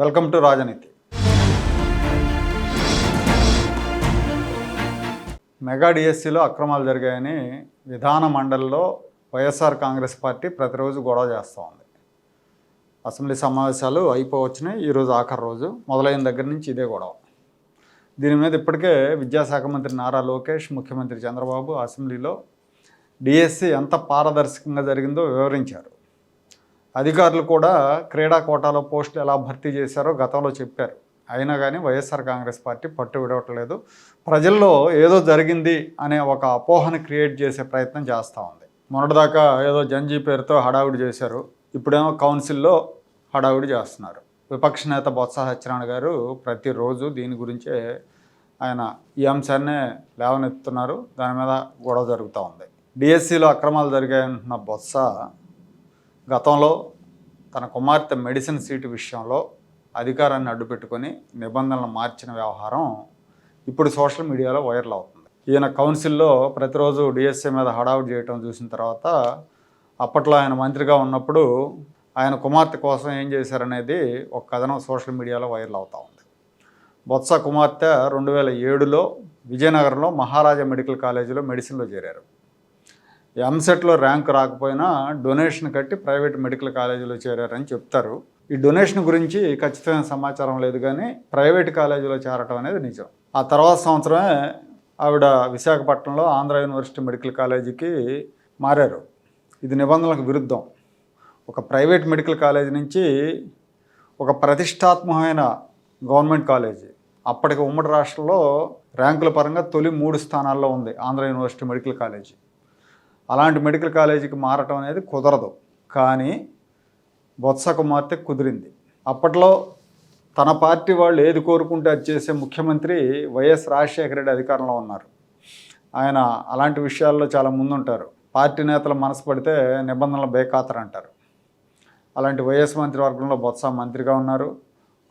Welcome to రాజనీతి. Mega డిఎస్సిలో అక్రమాలు జరిగాయని విధాన మండలిలో వైఎస్ఆర్ కాంగ్రెస్ పార్టీ ప్రతిరోజు గొడవ చేస్తూ ఉంది. అసెంబ్లీ సమావేశాలు అయిపోవచ్చినాయి. ఈరోజు ఆఖరి రోజు మొదలైన దగ్గర నుంచి ఇదే గొడవ. దీని మీద ఇప్పటికే విద్యాశాఖ మంత్రి నారా లోకేష్, ముఖ్యమంత్రి చంద్రబాబు అసెంబ్లీలో డిఎస్సి ఎంత పారదర్శకంగా జరిగిందో వివరించారు. అధికారులు కూడా క్రీడా కోటాలో పోస్టులు ఎలా భర్తీ చేశారో గతంలో చెప్పారు. అయినా కానీ వైఎస్ఆర్ కాంగ్రెస్ పార్టీ పట్టు విడవట్లేదు. ప్రజల్లో ఏదో జరిగింది అనే ఒక అపోహను క్రియేట్ చేసే ప్రయత్నం చేస్తూ ఉంది. మొన్నటిదాకా ఏదో జంజీ పేరుతో హడావుడి చేశారు. ఇప్పుడేమో కౌన్సిల్లో హడావుడి చేస్తున్నారు. విపక్ష నేత బొత్స సత్యనారాయణ గారు ప్రతిరోజు దీని గురించే ఆయన ఈ అంశాన్నే లేవనెత్తుతున్నారు. దాని మీద గొడవ జరుగుతూ ఉంది. డిఎస్సిలో అక్రమాలు జరిగాయంటున్న బొత్స గతంలో తన కుమార్తె మెడిసిన్ సీటు విషయంలో అధికారాన్ని అడ్డుపెట్టుకొని నిబంధనలు మార్చిన వ్యవహారం ఇప్పుడు సోషల్ మీడియాలో వైరల్ అవుతుంది. ఈయన కౌన్సిల్లో ప్రతిరోజు డిఎస్సి మీద హడావుడి చేయటం చూసిన తర్వాత అప్పట్లో ఆయన మంత్రిగా ఉన్నప్పుడు ఆయన కుమార్తె కోసం ఏం చేశారనేది ఒక కథనం సోషల్ మీడియాలో వైరల్ అవుతూ ఉంది. బొత్స కుమార్తె 2007లో విజయనగరంలో మహారాజా మెడికల్ కాలేజీలో మెడిసిన్లో చేరారు. ఎంసెట్లో ర్యాంక్ రాకపోయినా డొనేషన్ కట్టి ప్రైవేట్ మెడికల్ కాలేజీలో చేరారని చెప్తారు. ఈ డొనేషన్ గురించి ఖచ్చితమైన సమాచారం లేదు, కానీ ప్రైవేట్ కాలేజీలో చేరటం అనేది నిజం. ఆ తర్వాత సంవత్సరమే ఆవిడ విశాఖపట్నంలో ఆంధ్ర యూనివర్సిటీ మెడికల్ కాలేజీకి మారారు. ఇది నిబంధనలకు విరుద్ధం. ఒక ప్రైవేట్ మెడికల్ కాలేజీ నుంచి ఒక ప్రతిష్టాత్మకమైన గవర్నమెంట్ కాలేజీ, అప్పటికి ఉమ్మడి రాష్ట్రంలో ర్యాంకుల పరంగా తొలి 3 స్థానాల్లో ఉంది ఆంధ్ర యూనివర్సిటీ మెడికల్ కాలేజీ. అలాంటి మెడికల్ కాలేజీకి మారటం అనేది కుదరదు. కానీ బొత్స కుమార్తె కుదిరింది. అప్పట్లో తన పార్టీ వాళ్ళు ఏది కోరుకుంటే అది చేసే ముఖ్యమంత్రి వైఎస్ రాజశేఖర రెడ్డి అధికారంలో ఉన్నారు. ఆయన అలాంటి విషయాల్లో చాలా ముందుంటారు. పార్టీ నేతలు మనసు పడితే నిబంధనలు బేఖాతరు అంటారు. అలాంటి వైఎస్ మంత్రివర్గంలో బొత్స మంత్రిగా ఉన్నారు.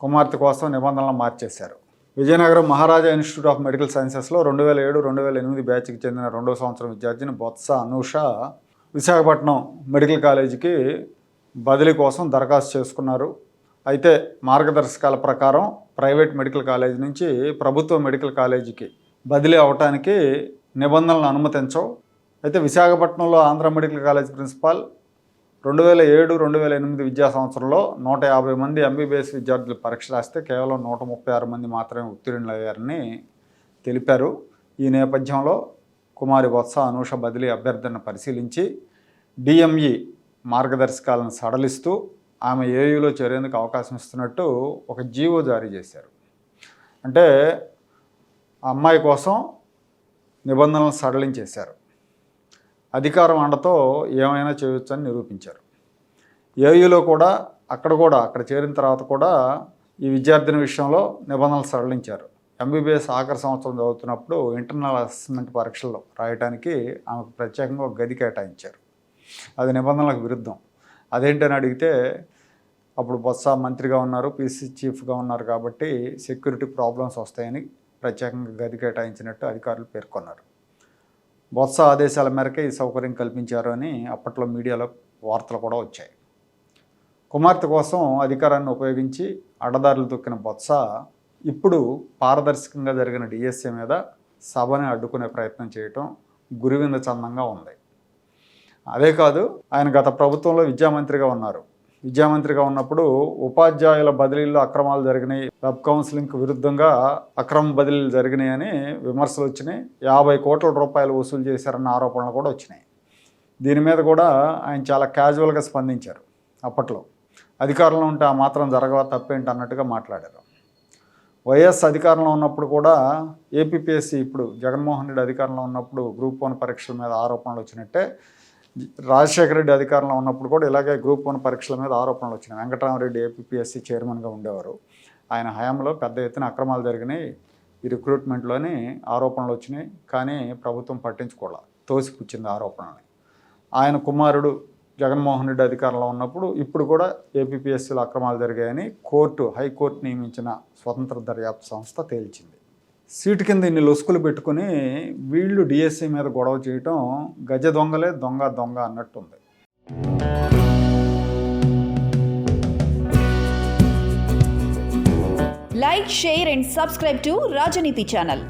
కుమార్తె కోసం నిబంధనలు మార్చేశారు. విజయనగరం మహారాజా ఇన్స్టిట్యూట్ ఆఫ్ మెడికల్ సైన్సెస్లో 2007-2008 బ్యాచ్కి చెందిన 2వ సంవత్సరం విద్యార్థిని బొత్స అనూష విశాఖపట్నం మెడికల్ కాలేజీకి బదిలీ కోసం దరఖాస్తు చేసుకున్నారు. అయితే మార్గదర్శకాల ప్రకారం ప్రైవేట్ మెడికల్ కాలేజీ నుంచి ప్రభుత్వ మెడికల్ కాలేజీకి బదిలీ అవటానికి నిబంధనలను అనుమతించవు. అయితే విశాఖపట్నంలో ఆంధ్ర మెడికల్ కాలేజ్ ప్రిన్సిపాల్ 2007-2008 విద్యా సంవత్సరంలో 150 మంది ఎంబీబీఎస్ విద్యార్థులు పరీక్ష రాస్తే కేవలం 136 మంది మాత్రమే ఉత్తీర్ణులయ్యారని తెలిపారు. ఈ నేపథ్యంలో కుమారి బొత్స అనూష బదిలీ అభ్యర్థనను పరిశీలించి డిఎంఈ మార్గదర్శకాలను సడలిస్తూ ఆమె ఏయూలో చేరేందుకు అవకాశం ఇస్తున్నట్టు ఒక జీవో జారీ చేశారు. అంటే ఆ అమ్మాయి కోసం నిబంధనలు సడలించేశారు. అధికారం అండతో ఏమైనా చేయొచ్చని నిరూపించారు. ఏయూలో కూడా అక్కడ చేరిన తర్వాత కూడా ఈ విద్యార్థిని విషయంలో నిబంధనలు సడలించారు. ఎంబీబీఎస్ ఆఖరి సంవత్సరం చదువుతున్నప్పుడు ఇంటర్నల్ అసెస్మెంట్ పరీక్షల్లో రాయడానికి ఆమెకు ప్రత్యేకంగా ఒక గది కేటాయించారు. అది నిబంధనలకు విరుద్ధం. అదేంటని అడిగితే అప్పుడు బొత్స మంత్రిగా ఉన్నారు, పీసీ చీఫ్గా ఉన్నారు కాబట్టి సెక్యూరిటీ ప్రాబ్లమ్స్ వస్తాయని ప్రత్యేకంగా గది కేటాయించినట్టు అధికారులు పేర్కొన్నారు. బొత్స ఆదేశాల మేరకే ఈ సౌకర్యం కల్పించారు అని అప్పట్లో మీడియాలో వార్తలు కూడా వచ్చాయి. కుమార్తె కోసం అధికారాన్ని ఉపయోగించి అడ్డదారులు తొక్కిన బొత్స ఇప్పుడు పారదర్శకంగా జరిగిన డిఎస్సి మీద సభని అడ్డుకునే ప్రయత్నం చేయటం గురివింద చందంగా ఉంది. అదే కాదు, ఆయన గత ప్రభుత్వంలో విద్యామంత్రిగా ఉన్నారు. విద్యామంత్రిగా ఉన్నప్పుడు ఉపాధ్యాయుల బదిలీల్లో అక్రమాలు జరిగినాయి, వెబ్ కౌన్సిలింగ్కి విరుద్ధంగా అక్రమ బదిలీలు జరిగినాయని విమర్శలు వచ్చినాయి. 50 కోట్ల రూపాయలు వసూలు చేశారన్న ఆరోపణలు కూడా వచ్చినాయి. దీని మీద కూడా ఆయన చాలా క్యాజువల్గా స్పందించారు. అప్పట్లో అధికారంలో ఉంటే ఆ మాత్రం జరగవా, తప్పేంటి అన్నట్టుగా మాట్లాడారు. వైఎస్ అధికారంలో ఉన్నప్పుడు కూడా ఏపీపీఎస్సీ, ఇప్పుడు జగన్మోహన్ రెడ్డి అధికారంలో ఉన్నప్పుడు గ్రూప్ 1 పరీక్షల మీద ఆరోపణలు వచ్చినట్టే రాజశేఖర రెడ్డి అధికారంలో ఉన్నప్పుడు కూడా ఇలాగే గ్రూప్ 1 పరీక్షల మీద ఆరోపణలు వచ్చినాయి. వెంకటరామరెడ్డి ఏపీపీఎస్సీ చైర్మన్గా ఉండేవారు. ఆయన హయాంలో పెద్ద ఎత్తున అక్రమాలు జరిగినాయి, ఈ రిక్రూట్మెంట్లోని ఆరోపణలు వచ్చినాయి. కానీ ప్రభుత్వం పట్టించుకోవాలి, తోసిపుచ్చింది ఆరోపణల్ని. ఆయన కుమారుడు జగన్మోహన్ రెడ్డి అధికారంలో ఉన్నప్పుడు ఇప్పుడు కూడా ఏపీపీఎస్సీలో అక్రమాలు జరిగాయని హైకోర్టు నియమించిన స్వతంత్ర దర్యాప్తు సంస్థ తేల్చింది. సీటు కింద ఇన్ని లొసుకులు పెట్టుకుని వీళ్ళు డిఎస్సి మీద గొడవ చేయటం గజ దొంగలే దొంగ అన్నట్టుంది. Like, share and subscribe to Rajaniti channel.